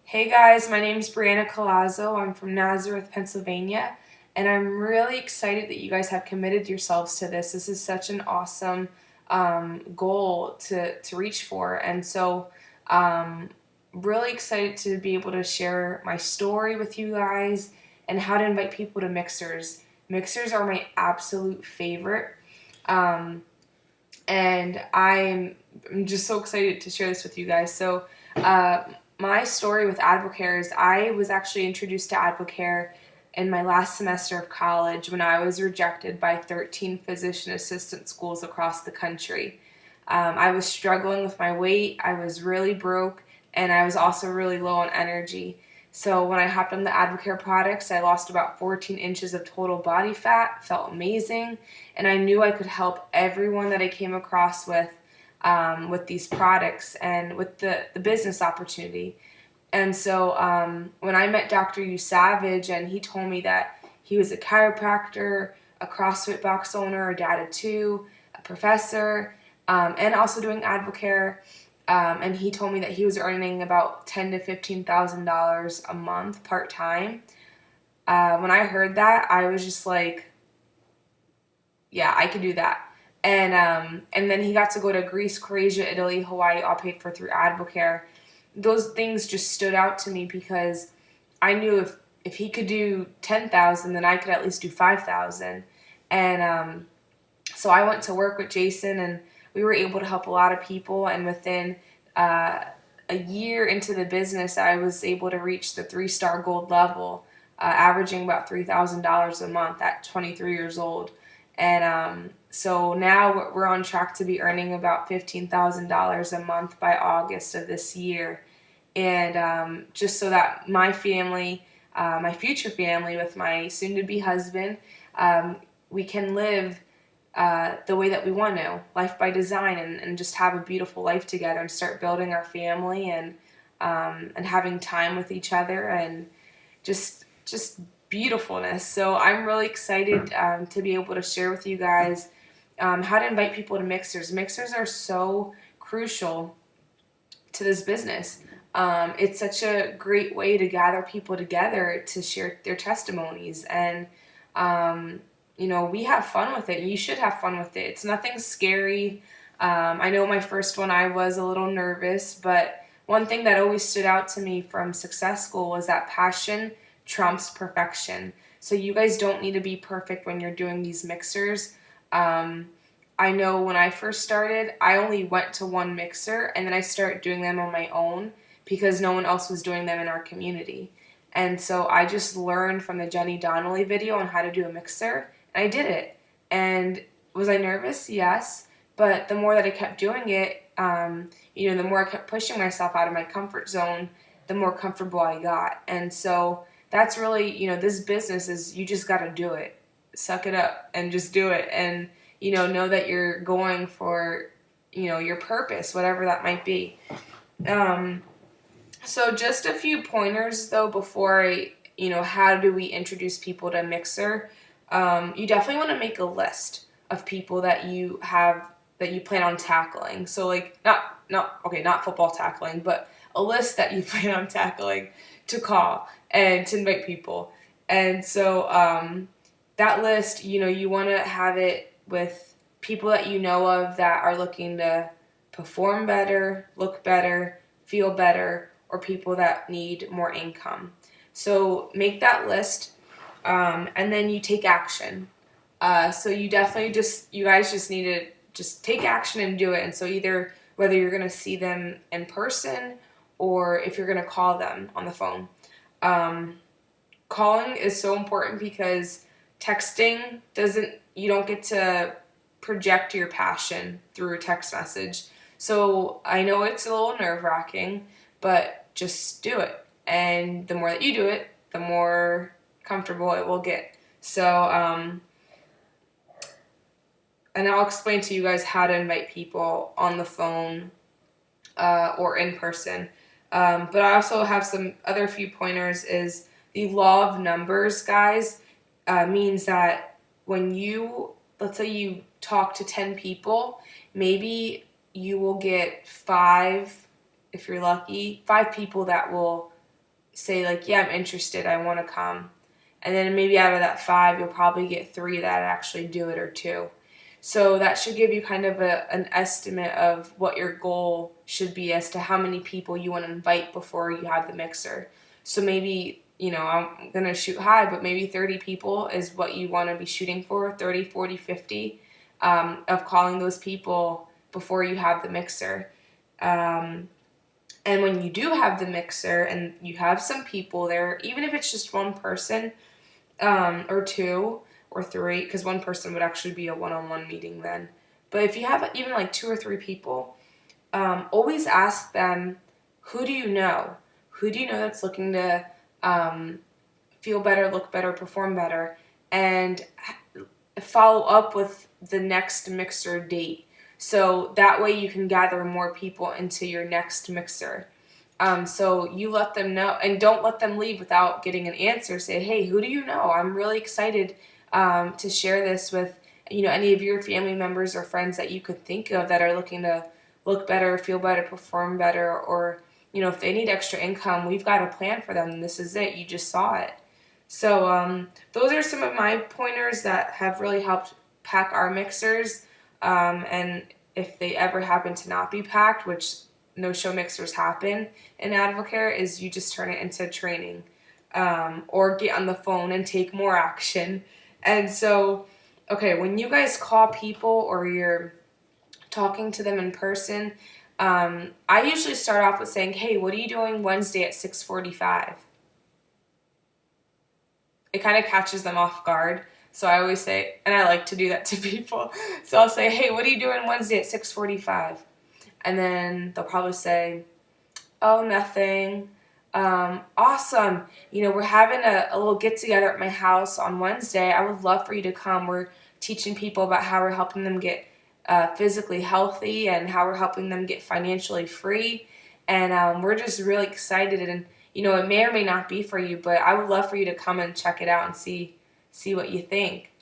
Hey guys, my name is Brianna Colazzo. I'm from Nazareth, Pennsylvania, and I'm really excited that you guys have committed yourselves to this. This is such an awesome goal to reach for, and so really excited to be able to share my story with you guys and how to invite people to mixers. Mixers are my absolute favorite, um, and I'm just so excited to share this with you guys. So. My story with Advocare is I was actually introduced to Advocare in my last semester of college when I was rejected by 13 physician assistant schools across the country. I was struggling with my weight, I was really broke, and I was also really low on energy. So when I hopped on the Advocare products, I lost about 14 inches of total body fat, felt amazing, and I knew I could help everyone that I came across with these products and with the business opportunity. And so when I met Dr. U Savage and he told me that he was a chiropractor, a CrossFit box owner, a dad of two, a professor, and also doing Advocare. And he told me that he was earning about $10,000 to $15,000 a month part time. When I heard that, I was just like, yeah, I could do that. And then he got to go to Greece, Croatia, Italy, Hawaii, all paid for through Advocare. Those things just stood out to me because I knew if he could do 10,000, then I could at least do 5,000. And so I went to work with Jason, and we were able to help a lot of people. And within uh, a year into the business, I was able to reach the 3-star gold level, averaging about $3,000 a month at 23 years old. And so now we're on track to be earning about $15,000 a month by August of this year. And just so that my family, my future family with my soon to be husband, we can live the way that we want to, life by design, and just have a beautiful life together and start building our family and having time with each other and just beautifulness. So I'm really excited to be able to share with you guys how to invite people to mixers. Mixers are so crucial to this business. It's such a great way to gather people together to share their testimonies, and we have fun with it. You should have fun with it. It's nothing scary. I know my first one I was a little nervous, but one thing that always stood out to me from Success School was that passion trumps perfection. So you guys don't need to be perfect when you're doing these mixers. Um, I know when I first started, I only went to one mixer and then I started doing them on my own because no one else was doing them in our community. And so I just learned from the Jenny Donnelly video on how to do a mixer, and I did it. And was I nervous? Yes. But the more that I kept doing it, the more I kept pushing myself out of my comfort zone, the more comfortable I got. And so that's really, this business is you just got to do it. Suck it up and just do it. And, know that you're going for, your purpose, whatever that might be. So just a few pointers though before how do we introduce people to Mixer? You definitely want to make a list of people that you have that you plan on tackling. So like not football tackling, but a list that you plan on tackling to call and to invite people. And so that list, you want to have it with people that you know of that are looking to perform better, look better, feel better, or people that need more income. So make that list, and then you take action. So you guys just need to just take action and do it. And so either whether you're going to see them in person or if you're going to call them on the phone. Calling is so important because texting you don't get to project your passion through a text message. So I know it's a little nerve wracking, but just do it. And the more that you do it, the more comfortable it will get. So, and I'll explain to you guys how to invite people on the phone or in person. But I also have some other few pointers is the law of numbers, guys, means that let's say you talk to 10 people, maybe you will get 5, if you're lucky, 5 people that will say like, yeah, I'm interested, I want to come. And then maybe out of that 5, you'll probably get 3 that actually do it, or 2. So that should give you kind of an estimate of what your goal should be as to how many people you want to invite before you have the mixer. So maybe, I'm going to shoot high, but maybe 30 people is what you want to be shooting for, 30, 40, 50, of calling those people before you have the mixer. Um, and when you do have the mixer and you have some people there, even if it's just one person, or 2 or 3, because one person would actually be a one-on-one meeting then. But if you have even like 2 or 3 people, always ask them, who do you know? Who do you know that's looking to feel better, look better, perform better? And follow up with the next mixer date. So that way you can gather more people into your next mixer. So you let them know, and don't let them leave without getting an answer. Say, hey, who do you know? I'm really excited to share this with, any of your family members or friends that you could think of that are looking to look better, feel better, perform better, or, if they need extra income, we've got a plan for them. This is it. You just saw it. So those are some of my pointers that have really helped pack our mixers. And if they ever happen to not be packed, which no-show mixers happen in Advocare, is you just turn it into training, or get on the phone and take more action. And so, okay, when you guys call people or you're talking to them in person, I usually start off with saying, hey, what are you doing Wednesday at 6:45? It kind of catches them off guard. So I always say, and I like to do that to people. So I'll say, hey, what are you doing Wednesday at 6:45? And then they'll probably say, oh, nothing. Awesome. We're having a little get together at my house on Wednesday. I would love for you to come. We're teaching people about how we're helping them get physically healthy and how we're helping them get financially free. And we're just really excited. And, it may or may not be for you, but I would love for you to come and check it out and see what you think.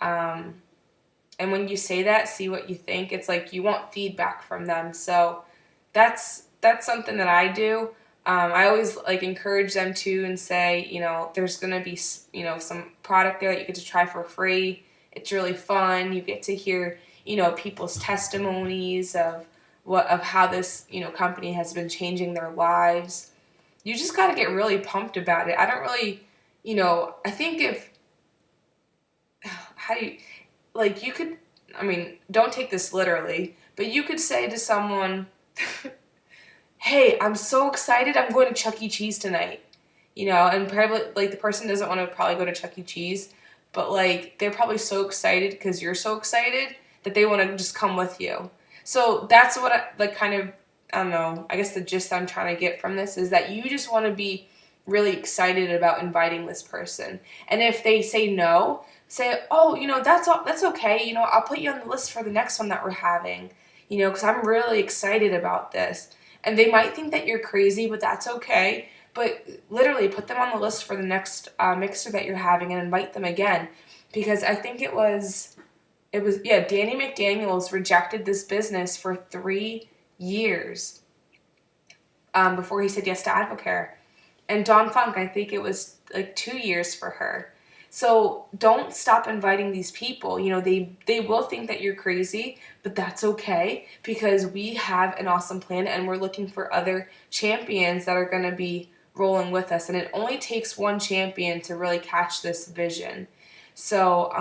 And when you say that, see what you think, it's like you want feedback from them. So that's something that I do. I always encourage them to and say, there's going to be, some product there that you get to try for free. It's really fun. You get to hear, people's testimonies of how this, company has been changing their lives. You just got to get really pumped about it. I don't really, I think how do you, you could, don't take this literally, but you could say to someone, hey, I'm so excited, I'm going to Chuck E. Cheese tonight. And probably, the person doesn't want to probably go to Chuck E. Cheese, but, they're probably so excited because you're so excited that they want to just come with you. So that's what I don't know, I guess the gist I'm trying to get from this is that you just want to be really excited about inviting this person. And if they say no, say, oh, that's okay. I'll put you on the list for the next one that we're having, because I'm really excited about this. And they might think that you're crazy, but that's okay. But literally put them on the list for the next mixer that you're having and invite them again. Because I think Danny McDaniels rejected this business for 3 years before he said yes to Advocare. And Dawn Funk, I think it was 2 years for her. So don't stop inviting these people. They will think that you're crazy, but that's okay because we have an awesome plan and we're looking for other champions that are going to be rolling with us. And it only takes one champion to really catch this vision. So,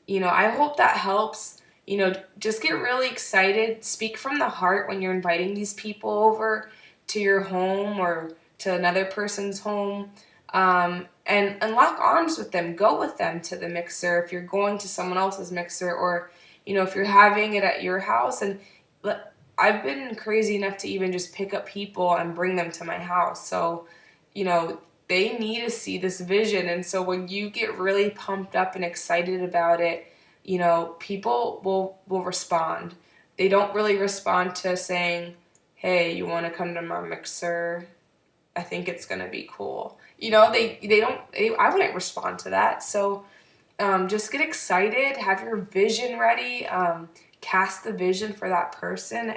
I hope that helps. Just get really excited. Speak from the heart when you're inviting these people over to your home or to another person's home. And lock arms with them. Go with them to the mixer if you're going to someone else's mixer, or, if you're having it at your house. And I've been crazy enough to even just pick up people and bring them to my house. So, they need to see this vision. And so when you get really pumped up and excited about it, people will respond. They don't really respond to saying, hey, you want to come to my mixer? I think it's going to be cool. I wouldn't respond to that. So just get excited, have your vision ready, cast the vision for that person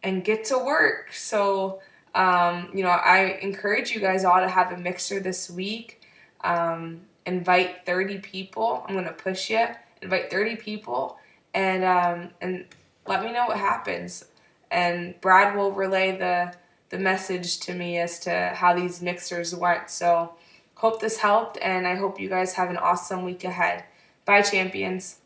and get to work. So I encourage you guys all to have a mixer this week. Invite 30 people. I'm going to push you. Invite 30 people and let me know what happens. And Brad will relay the message to me as to how these mixers went. So hope this helped, and I hope you guys have an awesome week ahead. Bye, champions.